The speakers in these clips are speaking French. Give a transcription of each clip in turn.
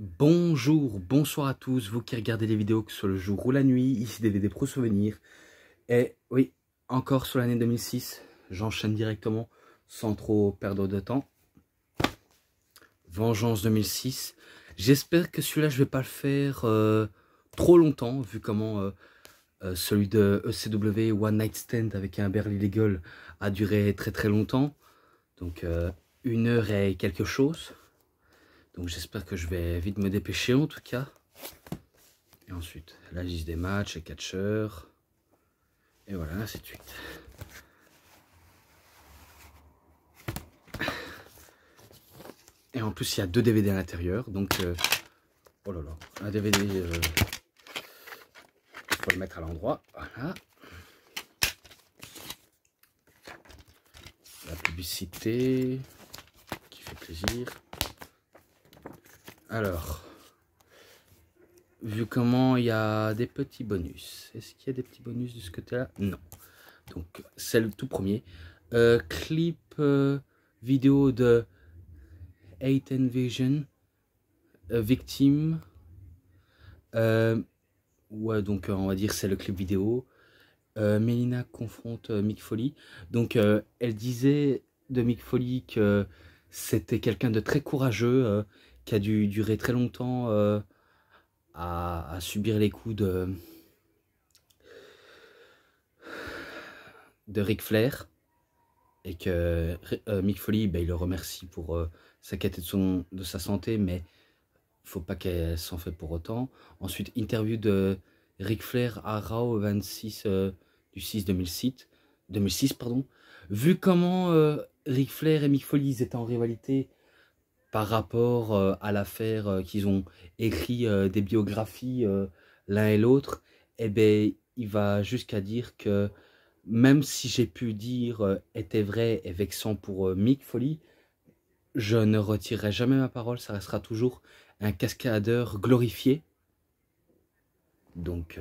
Bonjour, bonsoir à tous, vous qui regardez les vidéos que ce soit le jour ou la nuit, ici DVD Pro Souvenirs. Et oui, encore sur l'année 2006, j'enchaîne directement sans trop perdre de temps. Vengeance 2006. J'espère que celui-là, je vais pas le faire trop longtemps, vu comment celui de ECW One Night Stand avec un Barely Legal a duré très longtemps. Donc 1 heure et quelque chose. Donc j'espère que je vais vite me dépêcher en tout cas. Et ensuite, la liste des matchs, les catcheurs. Et voilà, ainsi de suite. Et en plus, il y a 2 DVD à l'intérieur. Donc, oh là là, un DVD, il faut le mettre à l'endroit. Voilà. La publicité qui fait plaisir. Alors, vu comment il y a des petits bonus. Est-ce qu'il y a des petits bonus de ce côté-là? Non. Donc, c'est le tout premier. Clip vidéo de 8 Vision, Victime. Ouais, donc on va dire c'est le clip vidéo. Melina confronte Mick Foley. Donc elle disait de Mick Foley que c'était quelqu'un de très courageux, qui a dû durer très longtemps à subir les coups de Ric Flair. Et que Mick Foley, ben, il le remercie pour sa quête de sa santé, mais faut pas qu'elle s'en fait pour autant. Ensuite, interview de Ric Flair à Raw 26 du 6 2006 pardon. Vu comment Ric Flair et Mick Foley ils étaient en rivalité par rapport à l'affaire qu'ils ont écrit des biographies l'un et l'autre, eh ben il va jusqu'à dire que même si j'ai pu dire était vrai et vexant pour Mick Foley, je ne retirerai jamais ma parole, ça restera toujours un cascadeur glorifié. Donc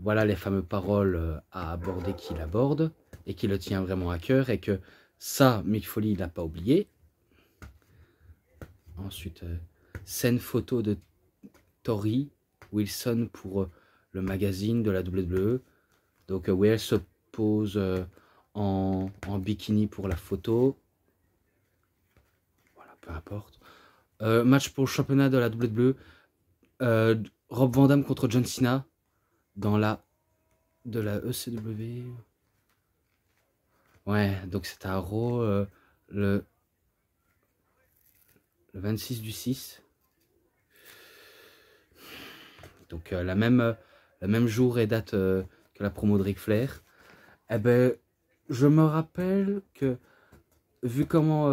voilà les fameuses paroles à aborder qu'il aborde et qui le tient vraiment à cœur et que ça, Mick Foley, il n'a pas oublié. Ensuite, scène photo de Tori Wilson pour le magazine de la WWE. Donc où elle se pose en bikini pour la photo. Voilà, peu importe. Match pour le championnat de la WWE. Rob Van Dam contre John Cena dans la ECW. Ouais, donc c'était à Raw le 26 du 6. Donc la même jour et date que la promo de Ric Flair. Eh ben, je me rappelle que vu comment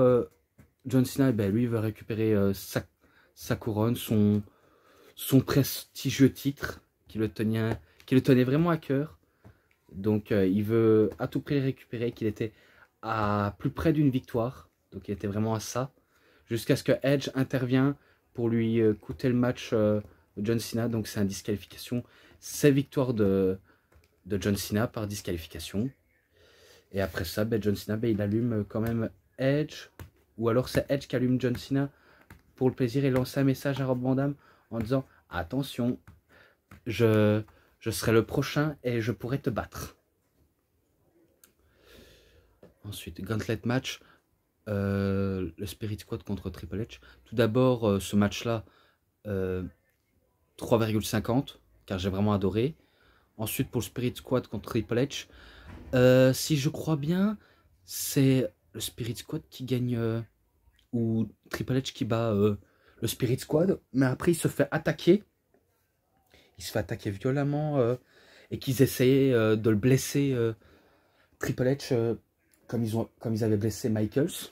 John Cena, ben, lui veut récupérer sa couronne, son prestigieux titre qui le tenait vraiment à cœur. Donc il veut à tout prix le récupérer, qu'il était à plus près d'une victoire. Donc il était vraiment à ça. Jusqu'à ce que Edge intervient pour lui coûter le match de John Cena. Donc c'est une disqualification. C'est victoire de John Cena par disqualification. Et après ça, ben, John Cena, ben, il allume quand même Edge. Ou alors c'est Edge qui allume John Cena pour le plaisir et lance un message à Rob Van Dam en disant « Attention, je serai le prochain et je pourrai te battre. » Ensuite, Gauntlet match, le Spirit Squad contre Triple H. Tout d'abord, ce match-là, 3,50, car j'ai vraiment adoré. Ensuite, pour le Spirit Squad contre Triple H, si je crois bien, c'est le Spirit Squad qui gagne, ou Triple H qui bat le Spirit Squad, mais après il se fait attaquer. Il se fait attaquer violemment et qu'ils essayaient de le blesser, Triple H, comme ils avaient blessé Michaels.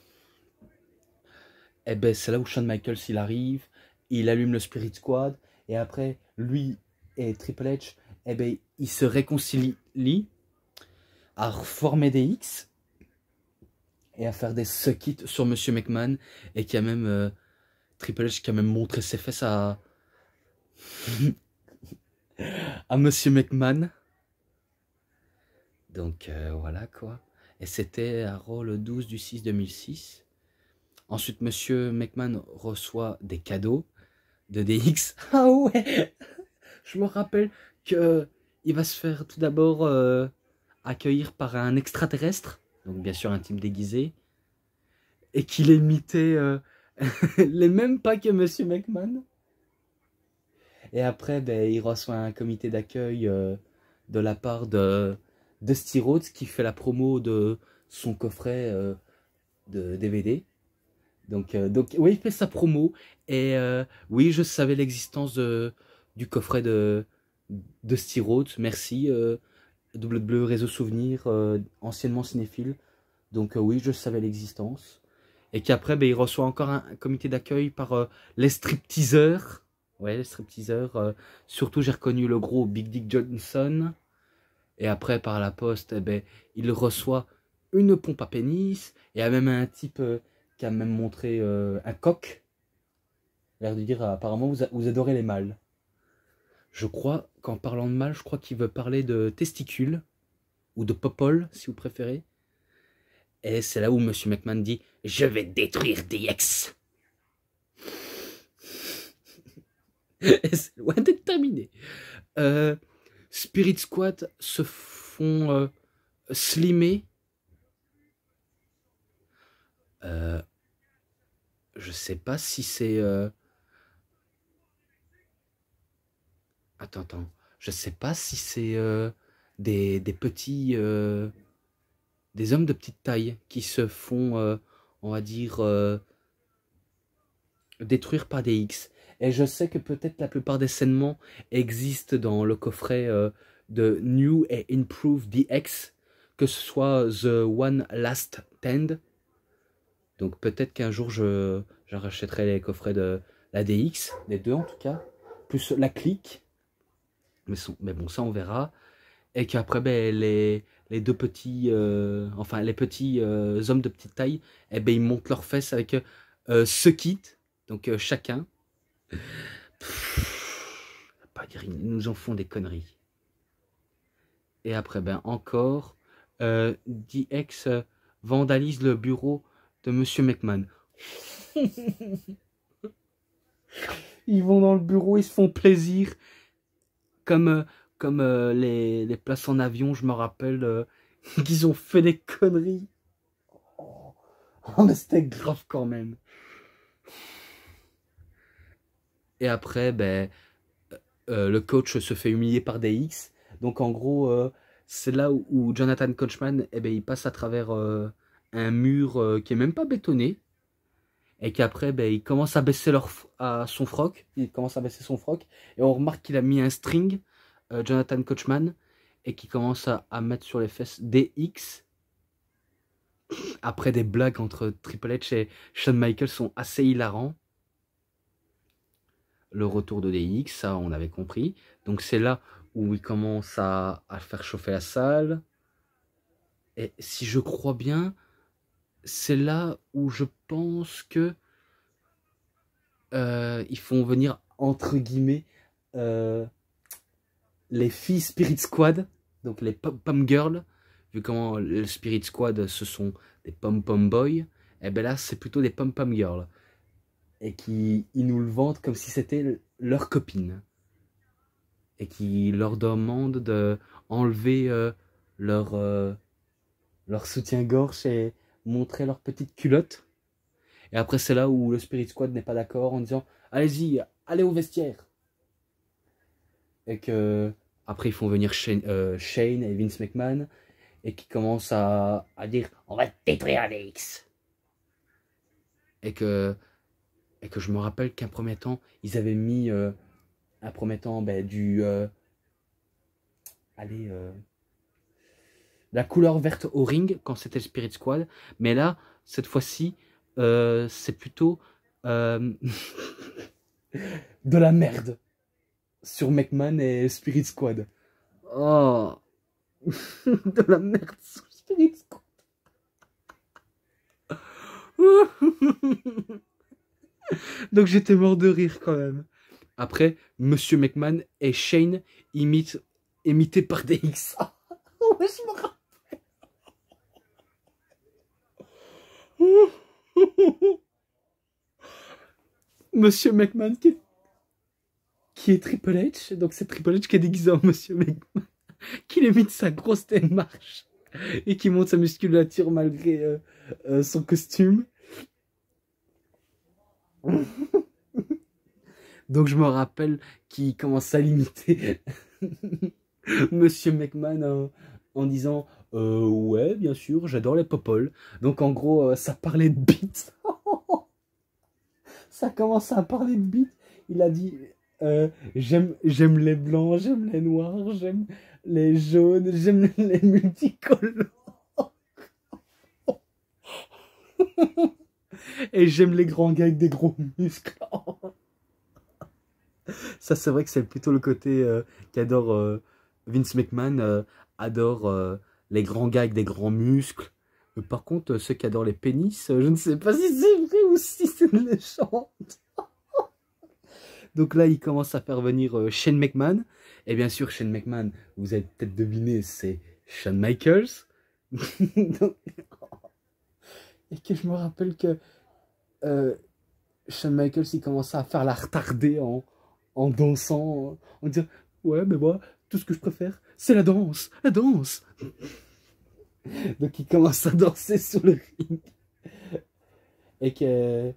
Et ben c'est là où Shawn Michaels il arrive, il allume le Spirit Squad et après lui et Triple H, et ben ils se réconcilient à reformer des X et à faire des suck-it sur Monsieur McMahon et qui a même Triple H qui a même montré ses fesses à Monsieur McMahon. Donc voilà quoi. Et c'était à Raw le 12 du 6 2006. Ensuite, Monsieur McMahon reçoit des cadeaux. de DX. Ah ouais, je me rappelle que il va se faire tout d'abord accueillir par un extraterrestre, donc bien sûr un type déguisé, et qu'il imitait les mêmes pas que Monsieur McMahon. Et après, ben, il reçoit un comité d'accueil de la part de Dusty Rhodes qui fait la promo de son coffret de DVD. Donc oui, il fait sa promo. Et oui, je savais l'existence du coffret de Dusty Rhodes. Merci, WW Réseau Souvenir, anciennement cinéphile. Donc oui, je savais l'existence. Et qu'après, ben, il reçoit encore un comité d'accueil par les stripteaseurs. Ouais, les stripteaseurs. Surtout, j'ai reconnu le gros Big Dick Johnson. Et après, par la poste, eh ben, il reçoit une pompe à pénis. Et il y a même un type qui a même montré un coq. L'air de dire, apparemment, vous adorez les mâles. Je crois qu'en parlant de mâles, je crois qu'il veut parler de testicules. Ou de popole, si vous préférez. Et c'est là où Monsieur McMahon dit « Je vais détruire DX ». Et c'est loin d'être terminé. Spirit Squad se font slimmer. Je sais pas si c'est... Attends. Je sais pas si c'est des petits... des hommes de petite taille qui se font, on va dire, détruire par des X. Et je sais que peut-être la plupart des sainements existent dans le coffret de New et Improved DX, que ce soit The One Last Stand. Donc peut-être qu'un jour je rachèterai les coffrets de la DX, les deux en tout cas, plus la clique. Mais bon, ça on verra. Et qu'après, ben, les deux petits, enfin les petits hommes de petite taille, eh ben, ils montent leurs fesses avec ce kit, donc chacun. Pas dire, ils nous en font des conneries. Et après, ben encore, DX vandalise le bureau de Monsieur McMahon. Ils vont dans le bureau, ils se font plaisir. Comme les places en avion, je me rappelle qu'ils ont fait des conneries. Oh, mais c'était grave quand même. Et après, ben, le coach se fait humilier par DX. Donc en gros, c'est là où Jonathan Coachman, eh ben, il passe à travers un mur qui est même pas bétonné. Et qu'après, ben, il commence à baisser son froc. Il commence à baisser son froc. Et on remarque qu'il a mis un string, Jonathan Coachman, et qui commence à mettre sur les fesses DX. Après, des blagues entre Triple H et Shawn Michaels sont assez hilarants. Le retour de DX, ça on avait compris. Donc c'est là où il commence à faire chauffer la salle. Et si je crois bien, c'est là où je pense que ils font venir entre guillemets les filles Spirit Squad, donc les pom-pom girls, vu comment le Spirit Squad ce sont des pom-pom boys, et ben là c'est plutôt des pom-pom girls. Et qui ils nous le vendent comme si c'était leur copine. Et qui leur demandent de enlever leur soutien-gorge et montrer leur petite culotte. Et après c'est là où le Spirit Squad n'est pas d'accord en disant allez-y, allez au vestiaire. Et que après ils font venir Shane et Vince McMahon et qui commencent à dire on va détruire Alex. Et que je me rappelle qu'un premier temps ils avaient mis un premier temps ben, la couleur verte au ring quand c'était le Spirit Squad, mais là cette fois-ci c'est plutôt de la merde sur McMahon et Spirit Squad. Oh, de la merde sur Spirit Squad. Donc j'étais mort de rire quand même. Après, Monsieur McMahon et Shane imités par DX. Ouais, je me rappelle. Monsieur McMahon qui est Triple H. Donc c'est Triple H qui est déguisé en Monsieur McMahon, qui limite sa grosse démarche et qui monte sa musculature malgré son costume. Donc je me rappelle qu'il commence à limiter Monsieur McMahon en disant ouais, bien sûr, j'adore les popoles. Donc en gros, ça parlait de beats. Ça commence à parler de beats. Il a dit j'aime les blancs, j'aime les noirs, j'aime les jaunes, j'aime les multicolores. Et j'aime les grands gars avec des gros muscles. Ça, c'est vrai que c'est plutôt le côté qu'adore Vince McMahon, adore les grands gars avec des grands muscles. Par contre, ceux qui adorent les pénis, je ne sais pas si c'est vrai ou si c'est une légende. Donc là, il commence à faire venir Shane McMahon. Et bien sûr, Shane McMahon, vous avez peut-être deviné, c'est Shawn Michaels. Donc, et que je me rappelle que Shawn Michaels, il commençait à faire la retardée en dansant, en disant ouais, mais moi, tout ce que je préfère, c'est la danse, la danse. Donc il commence à danser sur le ring. Et que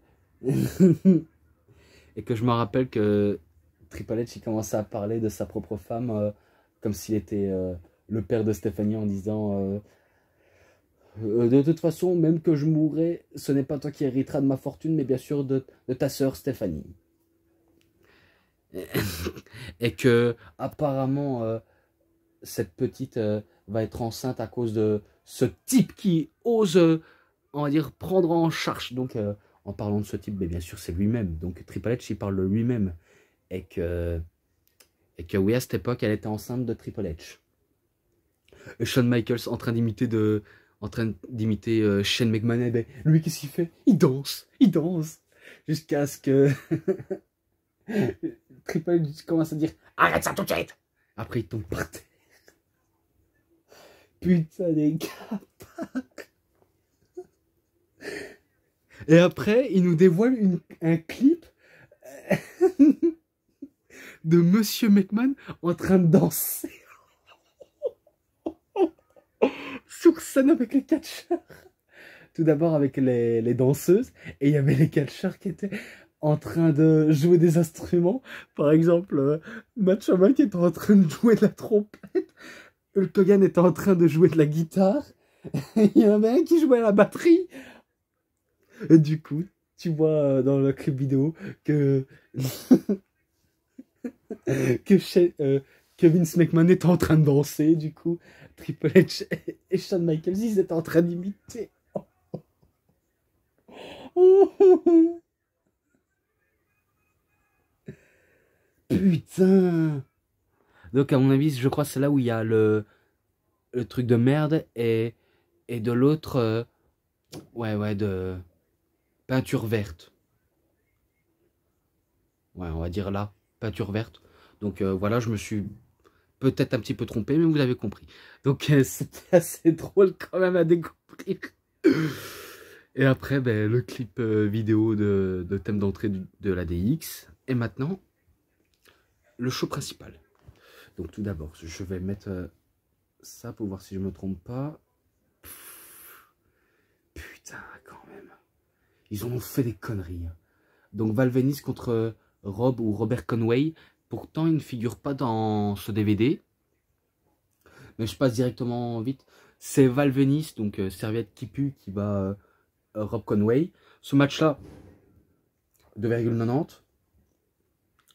et que je me rappelle que Triple H, il commençait à parler de sa propre femme comme s'il était le père de Stephanie, en disant de toute façon, même que je mourrai, ce n'est pas toi qui hériteras de ma fortune, mais bien sûr de ta sœur Stéphanie. Et que apparemment cette petite va être enceinte à cause de ce type qui ose, on va dire, prendre en charge. Donc en parlant de ce type, mais bien sûr c'est lui-même. Donc Triple H, il parle de lui-même. Et que oui, à cette époque, elle était enceinte de Triple H. Et Shawn Michaels en train d'imiter Shane McMahon. Et ben, lui, qu'est-ce qu'il fait? Il danse, jusqu'à ce que Triple H commence à dire arrête ça tout de suite. Après il tombe par terre. Putain des gars. Et après il nous dévoile un clip de Monsieur McMahon en train de danser sur scène avec les catcheurs. Tout d'abord avec les danseuses, et il y avait les catcheurs qui étaient en train de jouer des instruments. Par exemple, Macho Man qui était en train de jouer de la trompette, Hulk Hogan était en train de jouer de la guitare, il y en avait un qui jouait à la batterie. Et du coup, tu vois dans le clip vidéo que que Vince McMahon était en train de danser. Du coup, Triple H et Shawn Michaels, ils étaient en train d'imiter. Putain. Donc à mon avis, je crois que c'est là où il y a le truc de merde et de l'autre, ouais, de peinture verte. Ouais, on va dire là, peinture verte. Donc voilà, je me suis peut-être un petit peu trompé, mais vous avez compris. Donc c'était assez drôle quand même à découvrir. Et après, ben, le clip vidéo de thème d'entrée de la DX. Et maintenant, le show principal. Donc tout d'abord, je vais mettre ça pour voir si je me trompe pas. Putain, quand même. Ils ont fait des conneries. Donc Val Venis contre Rob ou Robert Conway. Pourtant, il ne figure pas dans ce DVD. Mais je passe directement vite. C'est Val Venis, donc serviette qui pue, qui bat Rob Conway. Ce match-là, 2,90.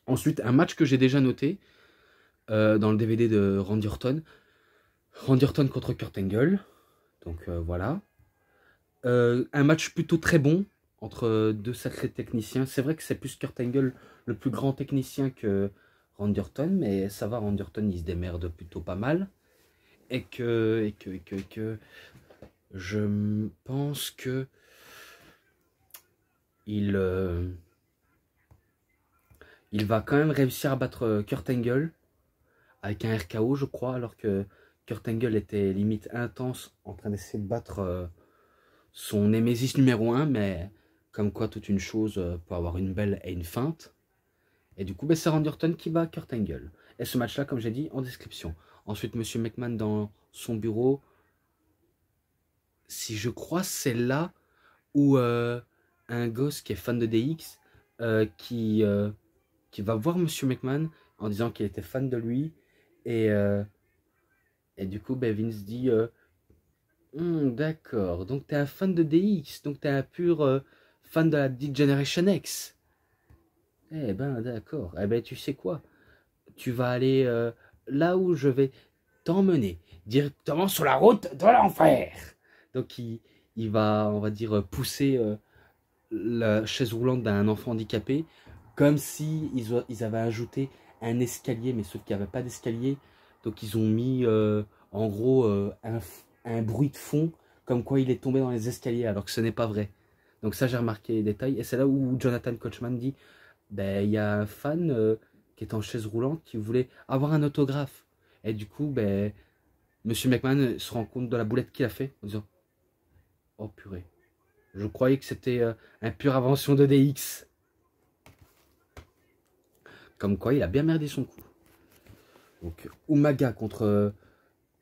Ensuite, un match que j'ai déjà noté dans le DVD de Randy Orton. Randy Orton contre Kurt Angle. Donc voilà. Un match plutôt très bon entre deux sacrés techniciens. C'est vrai que c'est plus Kurt Angle le plus grand technicien que Randy Orton, mais ça va, Randy Orton il se démerde plutôt pas mal. Et que je pense que il va quand même réussir à battre Kurt Angle avec un RKO, je crois, alors que Kurt Angle était limite intense en train d'essayer de battre son Némésis numéro 1, mais comme quoi toute une chose peut avoir une belle et une feinte. Et du coup, ben, c'est Randy Orton qui bat Kurt Angle. Et ce match-là, comme j'ai dit, en description. Ensuite, Monsieur McMahon dans son bureau. Si je crois, c'est là où un gosse qui est fan de DX, qui va voir Monsieur McMahon en disant qu'il était fan de lui. Et du coup, ben, Vince dit d'accord, donc t'es un fan de DX, donc t'es un pur fan de la Generation X. Eh ben, d'accord. Eh ben, tu sais quoi? Tu vas aller là où je vais t'emmener, directement sur la route de l'enfer. Donc, il va, on va dire, pousser la chaise roulante d'un enfant handicapé, comme si ils avaient ajouté un escalier, mais sauf qu'il n'y avait pas d'escalier. Donc, ils ont mis, en gros, un bruit de fond, comme quoi il est tombé dans les escaliers, alors que ce n'est pas vrai. Donc ça, j'ai remarqué les détails. Et c'est là où Jonathan Coachman dit, ben, il y a un fan qui est en chaise roulante qui voulait avoir un autographe. Et du coup, ben, Monsieur McMahon se rend compte de la boulette qu'il a fait en disant, oh purée, je croyais que c'était une pure invention de DX. Comme quoi, il a bien merdé son coup. Donc, Umaga contre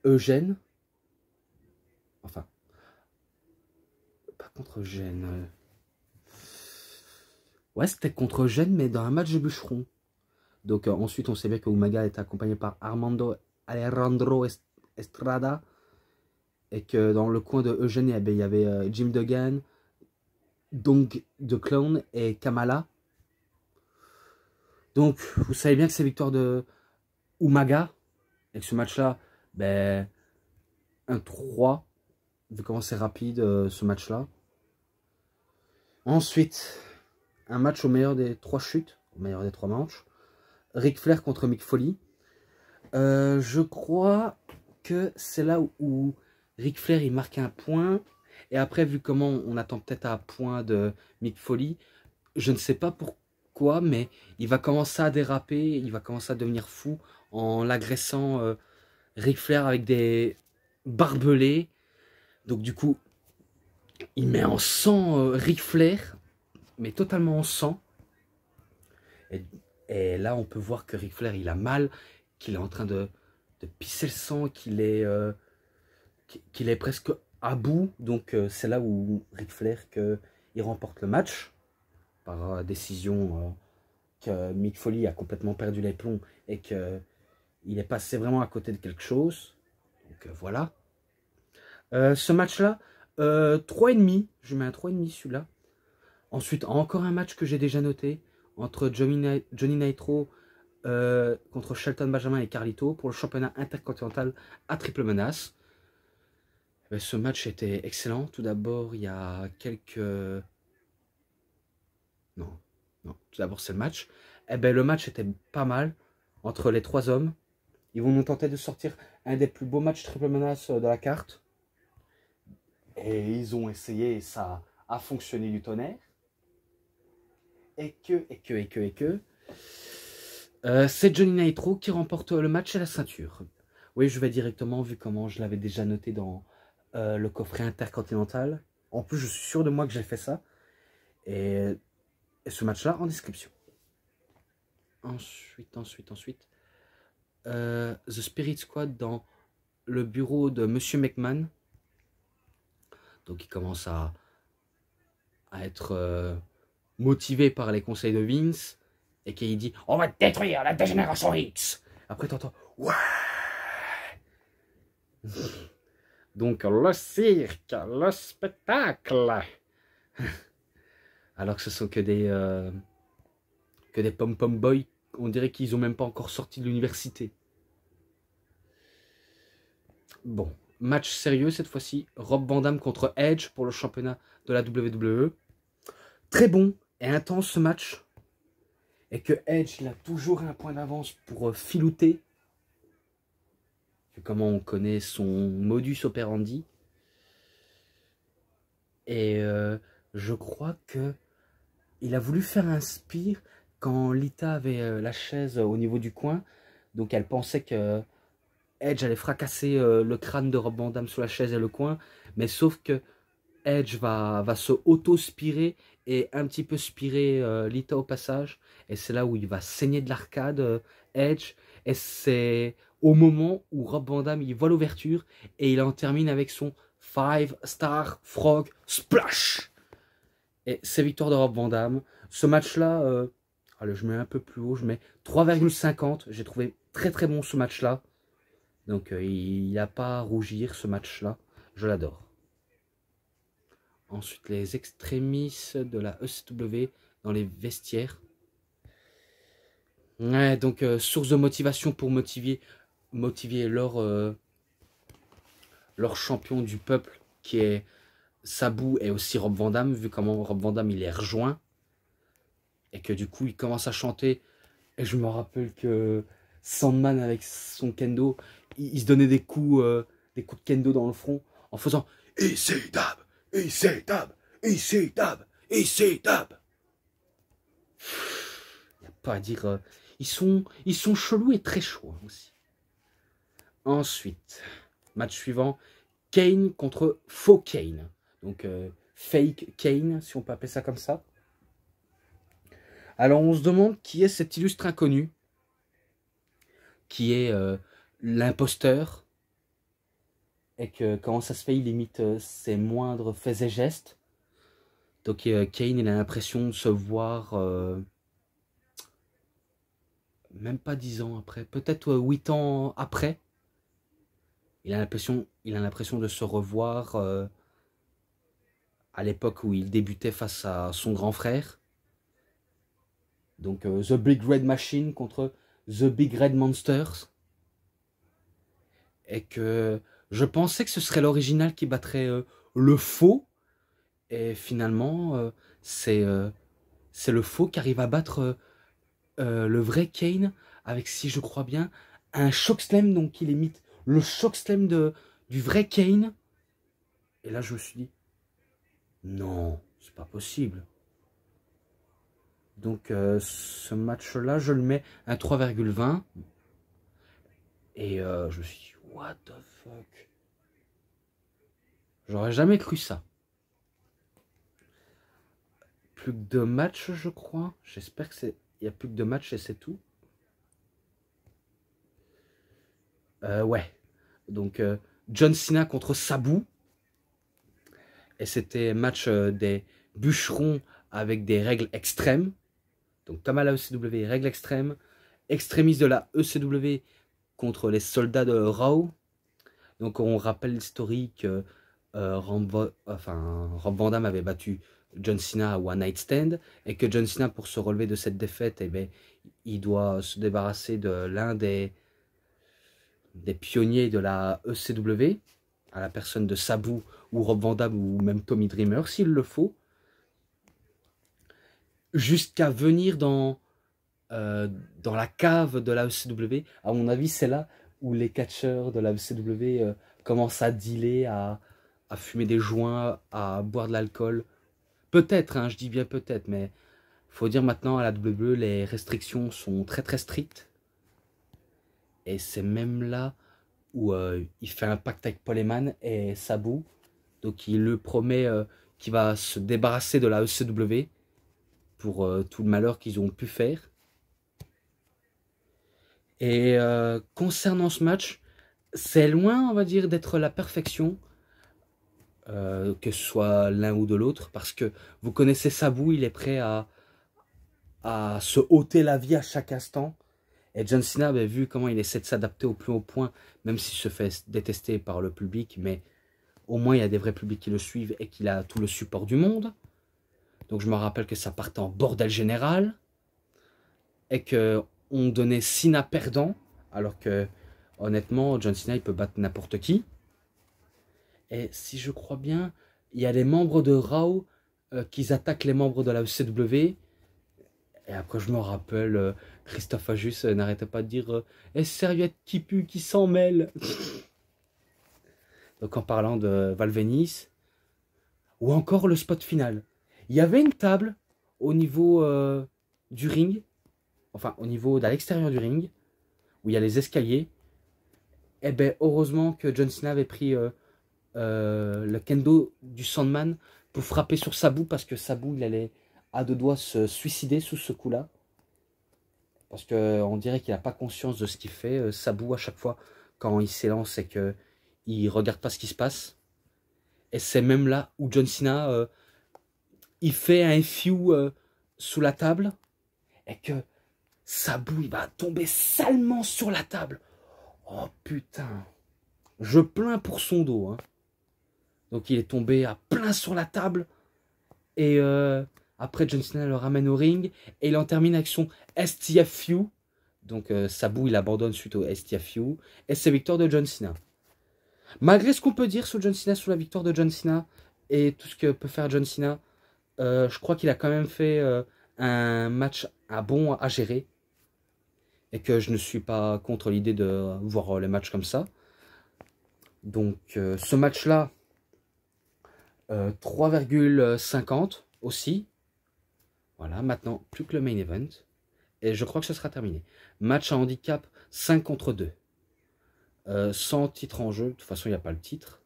Eugène. Enfin, pas contre Eugène. Ouais, c'était contre Eugène, mais dans un match de bûcheron. Donc, ensuite, on sait bien que Umaga est accompagné par Alejandro Estrada. Et que dans le coin de Eugène, il y avait Jim Duggan, Dong de Clown et Kamala. Donc, vous savez bien que c'est victoire de Umaga. Et que ce match-là, ben, 1-3. Vu comment c'est rapide ce match-là. Ensuite, un match au meilleur des 3 chutes, au meilleur des 3 manches. Ric Flair contre Mick Foley. Je crois que c'est là où Ric Flair il marque un point. Et après, vu comment on attend peut-être un point de Mick Foley, je ne sais pas pourquoi, mais il va commencer à déraper, il va commencer à devenir fou en l'agressant Ric Flair avec des barbelés. Donc du coup, il met en sang Ric Flair, mais totalement en sang. Et là, on peut voir que Ric Flair, il a mal, qu'il est en train de pisser le sang, qu'il est presque à bout. Donc c'est là où Ric Flair il remporte le match par décision que Mick Foley a complètement perdu les plombs et qu'il est passé vraiment à côté de quelque chose. Donc voilà. Ce match-là, 3,5. Je mets un 3,5 celui-là. Ensuite, encore un match que j'ai déjà noté entre Johnny Nitro contre Shelton Benjamin et Carlito pour le championnat intercontinental à triple menace. Ce match était excellent. Tout d'abord, il y a quelques... Non, tout d'abord, c'est le match. Le match était pas mal entre les 3 hommes. Ils vont nous tenter de sortir un des plus beaux matchs triple menace de la carte. Et ils ont essayé et ça a fonctionné du tonnerre. C'est Johnny Nitro qui remporte le match à la ceinture. Oui, je vais directement, vu comment je l'avais déjà noté dans le coffret intercontinental. En plus, je suis sûr de moi que j'ai fait ça. Et ce match-là en description. Ensuite. The Spirit Squad dans le bureau de Monsieur McMahon. Donc, il commence à être motivé par les conseils de Vince. Et qu'il dit, on va détruire la Génération X. Après, t'entends, ouais. Donc, le cirque, le spectacle. Alors que ce sont que des pom-pom boys. On dirait qu'ils n'ont même pas encore sorti de l'université. Bon, match sérieux cette fois-ci. Rob Van Dam contre Edge pour le championnat de la WWE. Très bon et intense ce match. Et que Edge, il a toujours un point d'avance pour filouter. Comment on connaît son modus operandi. Et je crois que il a voulu faire un spear quand Lita avait la chaise au niveau du coin. Donc elle pensait que Edge allait fracasser le crâne de Rob Van Dam sur la chaise et le coin. Mais sauf que Edge va se auto-spirer et un petit peu spiré Lita au passage. Et c'est là où il va saigner de l'arcade, Edge. Et c'est au moment où Rob Van Dam il voit l'ouverture et il en termine avec son 5-star frog splash. Et c'est victoire de Rob Van Dam. Ce match-là, allez, je mets un peu plus haut, je mets 3,50. J'ai trouvé très très bon ce match-là. Donc il n'y a pas à rougir ce match-là. Je l'adore. Ensuite, les extrémistes de la ECW dans les vestiaires. Ouais, donc source de motivation pour motiver leur champion du peuple qui est Sabu et aussi Rob Van Dam, vu comment Rob Van Dam il les rejoint. Et que du coup il commence à chanter. Et je me rappelle que Sandman avec son kendo, il se donnait des coups de kendo dans le front en faisant Ici Dab, ici Dab, ici Dab, ici Dab. Il n'y a pas à dire. Ils sont chelous et très chauds aussi. Ensuite, match suivant, Kane contre faux Kane. Donc fake Kane, si on peut appeler ça comme ça. Alors on se demande qui est cet illustre inconnu, qui est l'imposteur, et que comment ça se fait, il imite ses moindres faits et gestes. Donc Kane, il a l'impression de se voir, même pas 10 ans après, peut-être 8 ans après. Il a l'impression de se revoir à l'époque où il débutait face à son grand frère. Donc The Big Red Machine contre The Big Red Monsters. Et que je pensais que ce serait l'original qui battrait le faux. Et finalement, c'est le faux qui arrive à battre le vrai Kane avec, si je crois bien, un chokeslam. Donc il imite le chokeslam du vrai Kane. Et là, je me suis dit, non, c'est pas possible. Donc ce match-là, je le mets à 3,20. Et je me suis dit, what the fuck? J'aurais jamais cru ça. Plus que 2 matchs, je crois. J'espère que c'est... Il n'y a plus que 2 matchs et c'est tout. Ouais. Donc, John Cena contre Sabu. Et c'était match des bûcherons avec des règles extrêmes. Donc, comme à la ECW, règles extrêmes. Extrémistes de la ECW contre les soldats de Raw. Donc, on rappelle l'historique. Rob Van Dam avait battu John Cena à One Night Stand, et que John Cena, pour se relever de cette défaite, eh bien, il doit se débarrasser de l'un des pionniers de la ECW, à la personne de Sabu ou Rob Van Dam ou même Tommy Dreamer, s'il le faut, jusqu'à venir dans la cave de la ECW. À mon avis, c'est là où les catcheurs de la ECW commencent à dealer, à fumer des joints, à boire de l'alcool. Peut-être, hein, je dis bien peut-être, mais il faut dire maintenant à la WWE, les restrictions sont très très strictes. Et c'est même là où il fait un pacte avec Paul Heyman et Sabu. Donc il le promet qu'il va se débarrasser de la ECW pour tout le malheur qu'ils ont pu faire. Et concernant ce match, c'est loin, on va dire, d'être la perfection. Que ce soit l'un ou de l'autre, parce que vous connaissez Sabu, il est prêt à se ôter la vie à chaque instant. Et John Cena, ben, vu comment il essaie de s'adapter au plus haut point, même s'il se fait détester par le public, mais au moins il y a des vrais publics qui le suivent et qu'il a tout le support du monde. Donc je me rappelle que ça partait en bordel général, et qu'on donnait Cena perdant, alors que honnêtement, John Cena il peut battre n'importe qui. Et si je crois bien, il y a les membres de Raw qui attaquent les membres de la ECW. Et après, je me rappelle, Christophe Ajus n'arrêtait pas de dire serviette qui pue, qui s'en mêle. Donc, en parlant de Val Venis, ou encore le spot final. Il y avait une table au niveau du ring, enfin, au niveau de l'extérieur du ring, où il y a les escaliers. Et bien, heureusement que John Cena avait pris le kendo du Sandman, pour frapper sur Sabu, parce que Sabu, il allait à deux doigts se suicider sous ce coup-là. Parce qu'on dirait qu'il n'a pas conscience de ce qu'il fait. Sabu, à chaque fois, quand il s'élance, c'est qu'il ne regarde pas ce qui se passe. Et c'est même là où John Cena, il fait un FU sous la table. Et que Sabu, il va tomber salement sur la table. Oh putain. Je plains pour son dos. Hein. Donc il est tombé à plein sur la table. Et après, John Cena le ramène au ring. Et il en termine avec son STFU. Donc Sabu, il abandonne suite au STFU. Et c'est victoire de John Cena. Malgré ce qu'on peut dire sur John Cena, sur la victoire de John Cena, et tout ce que peut faire John Cena, je crois qu'il a quand même fait un match bon à gérer. Et que je ne suis pas contre l'idée de voir les matchs comme ça. Donc ce match-là, 3,50 aussi. Voilà, maintenant, plus que le main event. Et je crois que ce sera terminé. Match à handicap 5 contre 2. Sans titre en jeu. De toute façon, il n'y a pas le titre.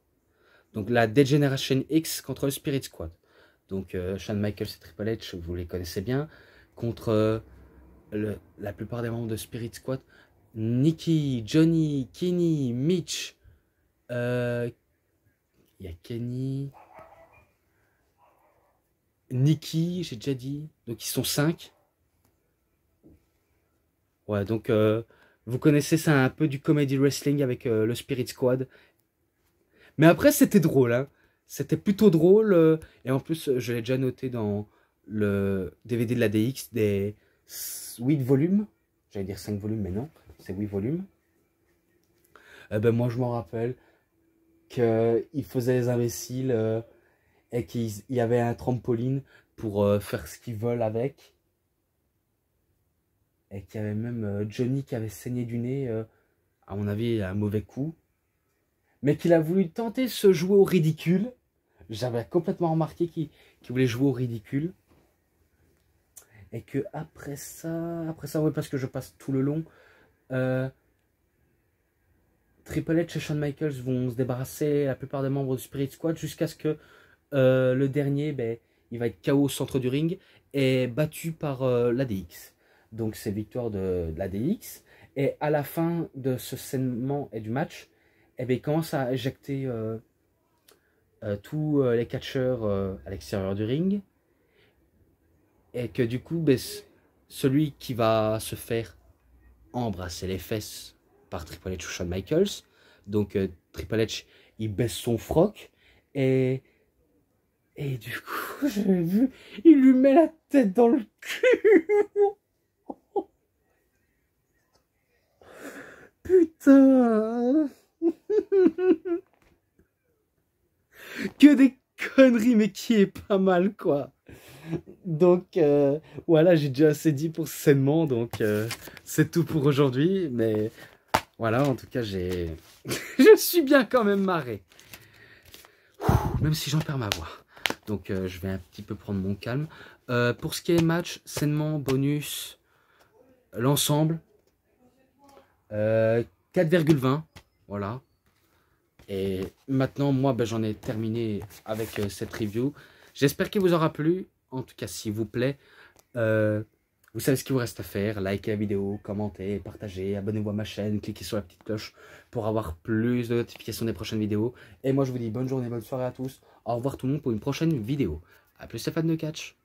Donc la Degeneration X contre le Spirit Squad. Donc Shawn Michaels et Triple H, vous les connaissez bien. Contre la plupart des membres de Spirit Squad. Nikki, Johnny, Kenny, Mitch. Il y a Kenny... Nikki, j'ai déjà dit. Donc ils sont 5. Ouais, donc vous connaissez ça un peu du comedy wrestling avec le Spirit Squad. Mais après, c'était drôle. Hein. C'était plutôt drôle. Et en plus, je l'ai déjà noté dans le DVD de la DX des 8 volumes. J'allais dire 5 volumes, mais non. C'est 8 volumes. Ben, moi, je m'en rappelle qu'ils faisaient les imbéciles et qu'il y avait un trampoline pour faire ce qu'ils veulent avec. Et qu'il y avait même Johnny qui avait saigné du nez, à mon avis, un mauvais coup. Mais qu'il a voulu tenter de se jouer au ridicule. J'avais complètement remarqué qu'il voulait jouer au ridicule. Et que après ça, oui, parce que je passe tout le long, Triple H et Shawn Michaels vont se débarrasser la plupart des membres du Spirit Squad jusqu'à ce que le dernier, ben, il va être KO au centre du ring et battu par l'ADX. Donc c'est victoire de l'ADX. Et à la fin de ce segment et du match, eh bien, il commence à éjecter tous les catcheurs à l'extérieur du ring. Et que du coup, ben, celui qui va se faire embrasser les fesses par Triple H ou Shawn Michaels. Donc Triple H, il baisse son froc. Et du coup, j'avais vu, il lui met la tête dans le cul. Putain. Que des conneries, mais qui est pas mal, quoi. Donc, voilà, j'ai déjà assez dit pour ce segment, donc c'est tout pour aujourd'hui. Mais voilà, en tout cas, je suis bien quand même marré. Même si j'en perds ma voix. Donc, je vais un petit peu prendre mon calme. Pour ce qui est match, segment, bonus, l'ensemble, 4,20. Voilà. Et maintenant, moi, ben, j'en ai terminé avec cette review. J'espère qu'il vous aura plu. En tout cas, s'il vous plaît, vous savez ce qu'il vous reste à faire. Likez la vidéo, commentez, partagez, abonnez-vous à ma chaîne, cliquez sur la petite cloche pour avoir plus de notifications des prochaines vidéos. Et moi, je vous dis bonne journée, bonne soirée à tous. Au revoir tout le monde pour une prochaine vidéo. A plus, Stéphane de Catch.